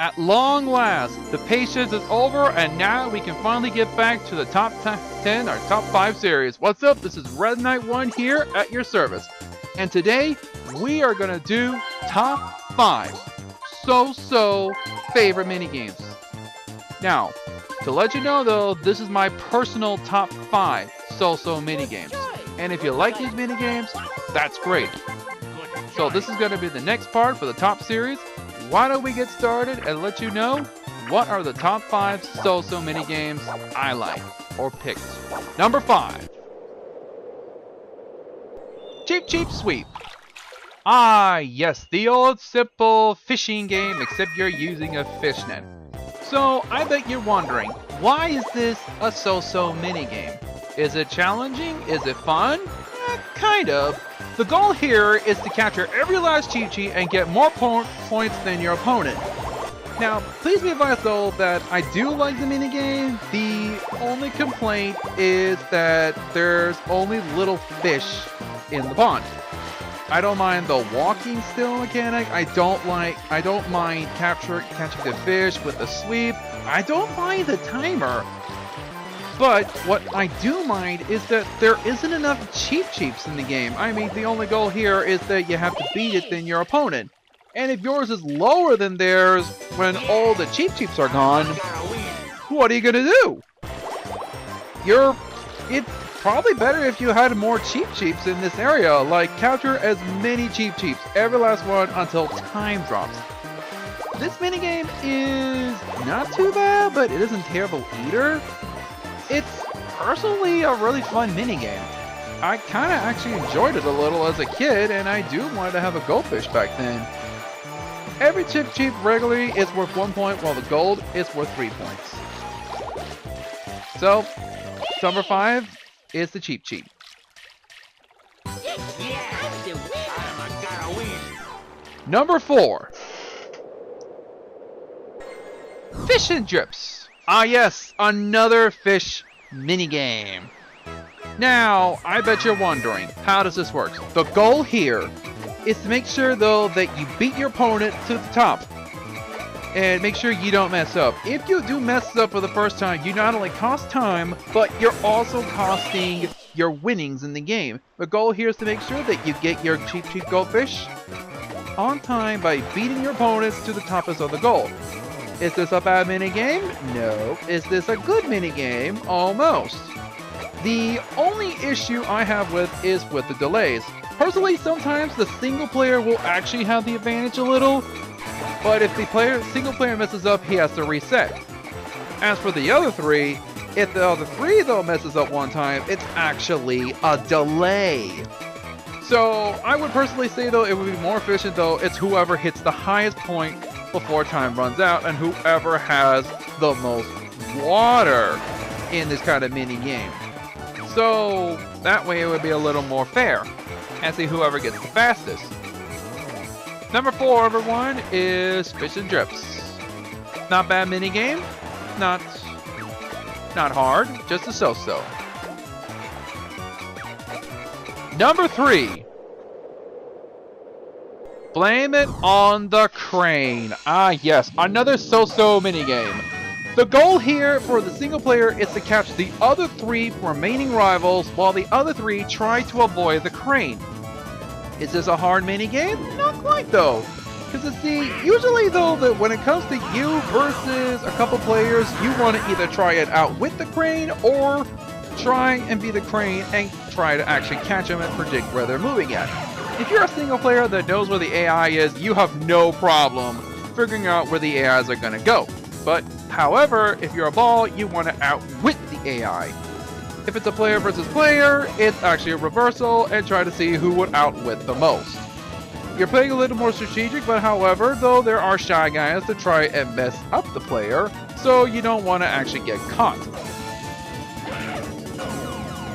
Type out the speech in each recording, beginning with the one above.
At long last, the patience is over, and now we can finally get back to the top 10 or top 5 series. What's up? This is Red Knight 1 here at your service. And today, we are going to do top 5 so favorite minigames. Now, to let you know though, this is my personal top 5 so minigames. And if you like these minigames, that's great. So this is going to be the next part for the top series. Why don't we get started and let you know what are the top 5 so minigames I like or picked. Number 5. Cheep Sweep. Ah yes, the old simple fishing game except you're using a fishnet. So I bet you're wondering, why is this a so minigame? Is it challenging? Is it fun? Kind of. The goal here is to capture every last cheat and get more points than your opponent. Now, please be advised though that I do like the minigame. The only complaint is that there's only little fish in the pond. I don't mind the walking still mechanic. I don't mind catching the fish with the sweep. I don't mind the timer. But what I do mind is that there isn't enough cheeps in the game. I mean, the only goal here is that you have to beat it than your opponent. And if yours is lower than theirs when all the cheeps are gone, what are you gonna do? It's probably better if you had more cheeps in this area. Like, capture as many cheeps, every last one until time drops. This minigame is not too bad, but it isn't terrible either. It's personally a really fun minigame. I kind of actually enjoyed it a little as a kid, and I do want to have a goldfish back then. Every cheep regularly is worth 1 point, while the gold is worth 3 points. So, number 5 is the cheep. Number 4. Fish and Drips. Ah yes, another fish minigame. Now, I bet you're wondering, how does this work? The goal here is to make sure though that you beat your opponent to the top. And make sure you don't mess up. If you do mess up for the first time, you not only cost time, but you're also costing your winnings in the game. The goal here is to make sure that you get your cheap goldfish on time by beating your opponents to the top of the goal. Is this a bad minigame? No. Is this a good minigame? Almost. The only issue I have with is with the delays. Personally, sometimes the single player will actually have the advantage a little, but if the single player messes up, he has to reset. As for the other 3, if the other 3 though messes up one time, it's actually a delay. So I would personally say though it would be more efficient though it's whoever hits the highest point before time runs out and whoever has the most water in this kind of mini game. So that way it would be a little more fair and see whoever gets the fastest. Number 4, everyone, is Fish and Drips. Not bad mini game, not hard, just a so-so. Number 3. Blame it on the crane. Ah yes, another so-so minigame. The goal here for the single player is to catch the other 3 remaining rivals while the other 3 try to avoid the crane. Is this a hard minigame? Not quite though. Because see, usually though, that when it comes to you versus a couple players, you want to either try it out with the crane or try and be the crane and try to actually catch them and predict where they're moving at. If you're a single player that knows where the AI is, you have no problem figuring out where the AIs are going to go. But, however, if you're a ball, you want to outwit the AI. If it's a player versus player, it's actually a reversal and try to see who would outwit the most. You're playing a little more strategic, but however, though there are shy guys to try and mess up the player, so you don't want to actually get caught.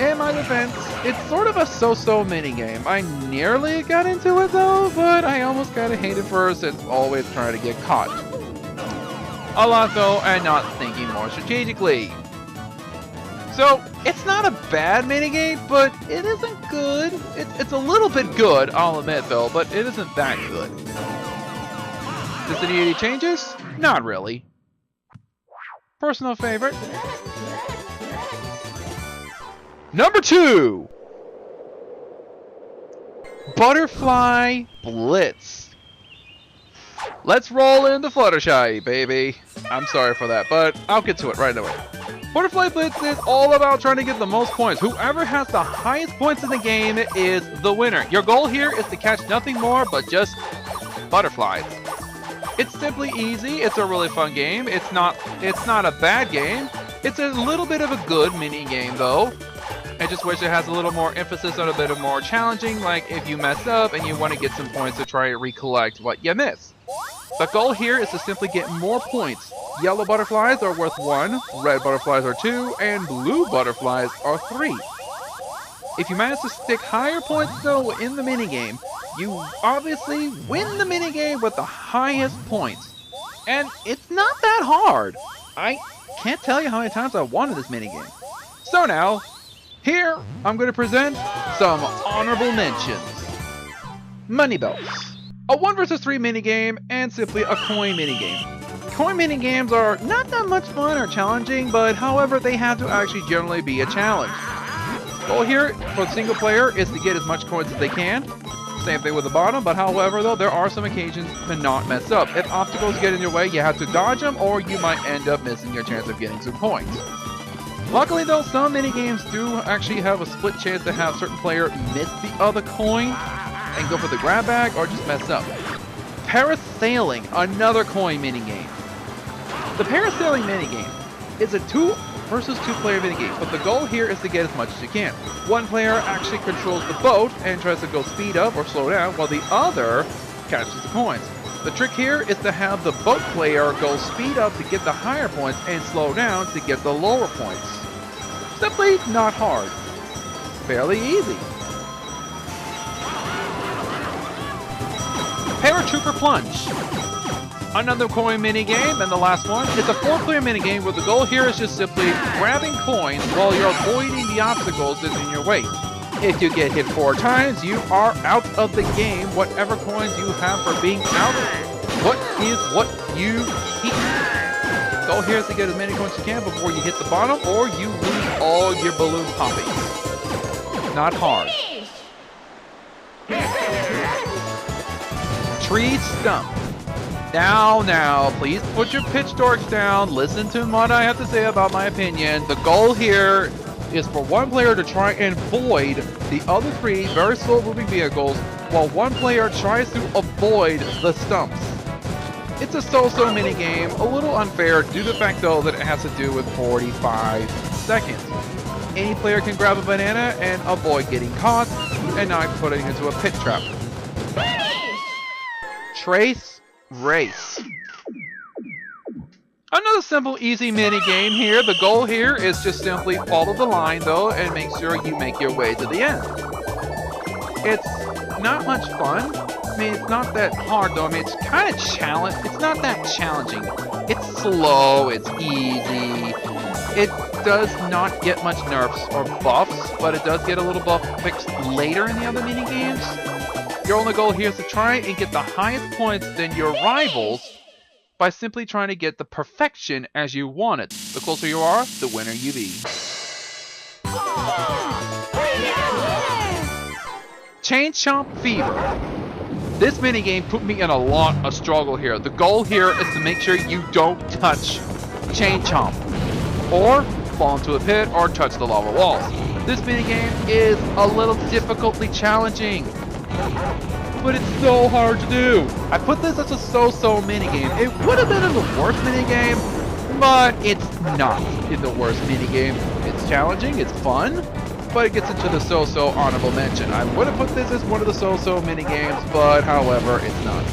In my defense, it's sort of a so-so minigame. I nearly got into it though, but I almost kind of hate it first and always trying to get caught. A lot though, and not thinking more strategically. So, it's not a bad minigame, but it isn't good. It's a little bit good, I'll admit though, but it isn't that good. Does it need any changes? Not really. Personal favorite. Number 2. Butterfly Blitz. Let's roll in the Fluttershy, baby. I'm sorry for that, but I'll get to it right away. Butterfly Blitz is all about trying to get the most points. Whoever has the highest points in the game is the winner. Your goal here is to catch nothing more but just butterflies. It's simply easy. It's a really fun game. It's not a bad game. It's a little bit of a good mini game though. I just wish it has a little more emphasis on a bit of more challenging, like if you mess up and you want to get some points to try and recollect what you missed. The goal here is to simply get more points. Yellow butterflies are worth 1, red butterflies are 2, and blue butterflies are 3. If you manage to stick higher points though in the minigame, you obviously win the minigame with the highest points. And it's not that hard. I can't tell you how many times I wanted this minigame. So now, here I'm going to present some honorable mentions. Money belts. A 1 vs 3 minigame and simply a coin minigame. Coin minigames are not that much fun or challenging, but however they have to actually generally be a challenge. Goal here for the single player is to get as much coins as they can. Same thing with the bottom, but however though there are some occasions to not mess up. If obstacles get in your way, you have to dodge them or you might end up missing your chance of getting some points. Luckily though, some minigames do actually have a split chance to have certain player miss the other coin and go for the grab bag or just mess up. Parasailing, another coin minigame. The Parasailing minigame is a 2 versus 2 player minigame, but the goal here is to get as much as you can. One player actually controls the boat and tries to go speed up or slow down, while the other catches the coins. The trick here is to have the boat player go speed up to get the higher points and slow down to get the lower points. Simply not hard. Fairly easy. Paratrooper Plunge. Another coin minigame, and the last one. It's a 4-player minigame where the goal here is just simply grabbing coins while you're avoiding the obstacles that's in your way. If you get hit 4 times, you are out of the game, whatever coins you have for being out. What is what you keep? Goal here is to get as many coins as you can before you hit the bottom, or you lose all your balloon poppies. Not hard. Tree Stump. Now, please put your pitchforks down, listen to what I have to say about my opinion. The goal here is for one player to try and avoid the other 3 very slow moving vehicles, while one player tries to avoid the stumps. It's a so-so minigame, a little unfair due to the fact though that it has to do with 45 seconds. Any player can grab a banana and avoid getting caught and not putting into a pit trap. Trace Race. Another simple, easy mini game here. The goal here is just simply follow the line though and make sure you make your way to the end. It's not much fun. I mean, it's not that hard though. I mean, it's kind of challenge. It's not that challenging. It's slow. It's easy. It does not get much nerfs or buffs, but it does get a little buff fixed later in the other mini games. Your only goal here is to try and get the highest points than your rivals by simply trying to get the perfection as you want it. The closer you are, the winner you be. Chain Chomp Fever. This minigame put me in a lot of struggle here. The goal here is to make sure you don't touch Chain Chomp, or fall into a pit, or touch the lava walls. This minigame is a little difficultly challenging, but it's so hard to do. I put this as a so-so minigame. It would have been in the worst minigame, but it's not in the worst minigame. It's challenging, it's fun, but it gets into the so-so honorable mention. I would have put this as one of the so-so minigames, but however, it's not.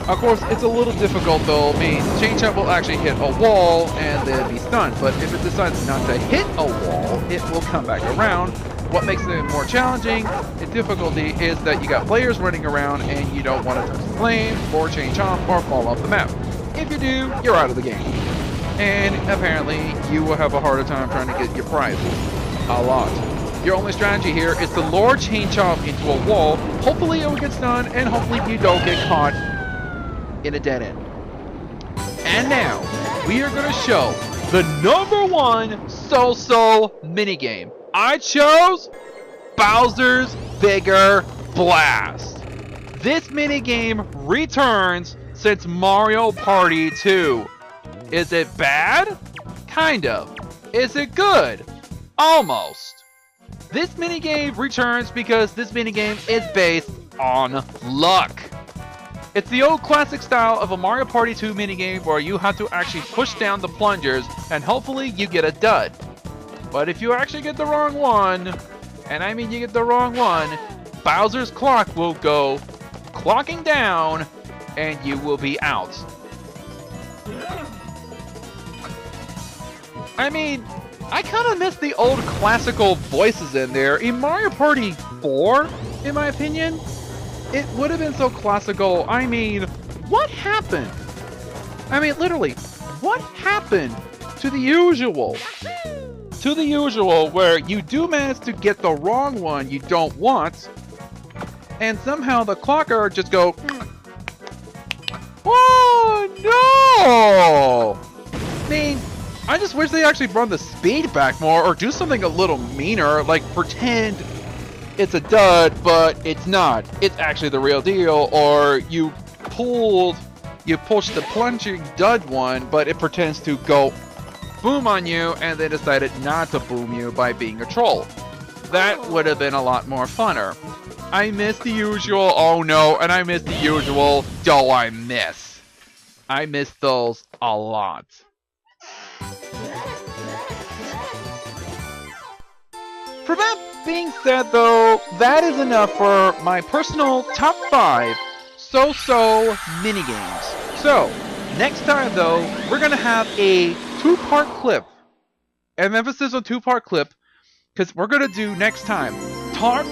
Of course, it's a little difficult though. I mean, Chain Chomp will actually hit a wall and then be stunned, but if it decides not to hit a wall, it will come back around. What makes it more challenging in difficulty is that you got players running around and you don't want to touch the flame or Chain Chomp or fall off the map. If you do, you're out of the game. And apparently, you will have a harder time trying to get your prizes. A lot. Your only strategy here is to lure Chain Chomp into a wall. Hopefully it will get stunned and hopefully you don't get caught in a dead end. And now, we are going to show the #1 so-so minigame. I chose Bowser's Bigger Blast. This minigame returns since Mario Party 2. Is it bad? Kind of. Is it good? Almost. This minigame returns because this minigame is based on luck. It's the old classic style of a Mario Party 2 minigame where you have to actually push down the plungers and hopefully you get a dud. But if you actually get the wrong one, and I mean you get the wrong one, Bowser's clock will go clocking down and you will be out. I mean, I kind of miss the old classical voices in there. In Mario Party 4, in my opinion, it would have been so classical. I mean, what happened? I mean, literally, what happened to the usual? To the usual where you do manage to get the wrong one you don't want, and somehow the clocker just go, oh no! I mean, I just wish they actually run the speed back more or do something a little meaner, like pretend it's a dud, but it's not. It's actually the real deal, or you pushed the plunging dud one, but it pretends to go boom on you and they decided not to boom you by being a troll. That would have been a lot more funner. I miss the usual, oh no, and I miss the usual, do I miss. I miss those a lot. For that being said though, that is enough for my personal top 5 so-so minigames. So, next time though, we're gonna have a 2-part clip. An emphasis on 2-part clip, because we're gonna do next time top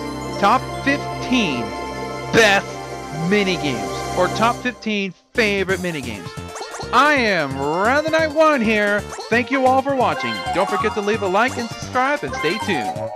15 best minigames, or top 15 favorite minigames. I am Rather Night One here. Thank you all for watching. Don't forget to leave a like and subscribe and stay tuned.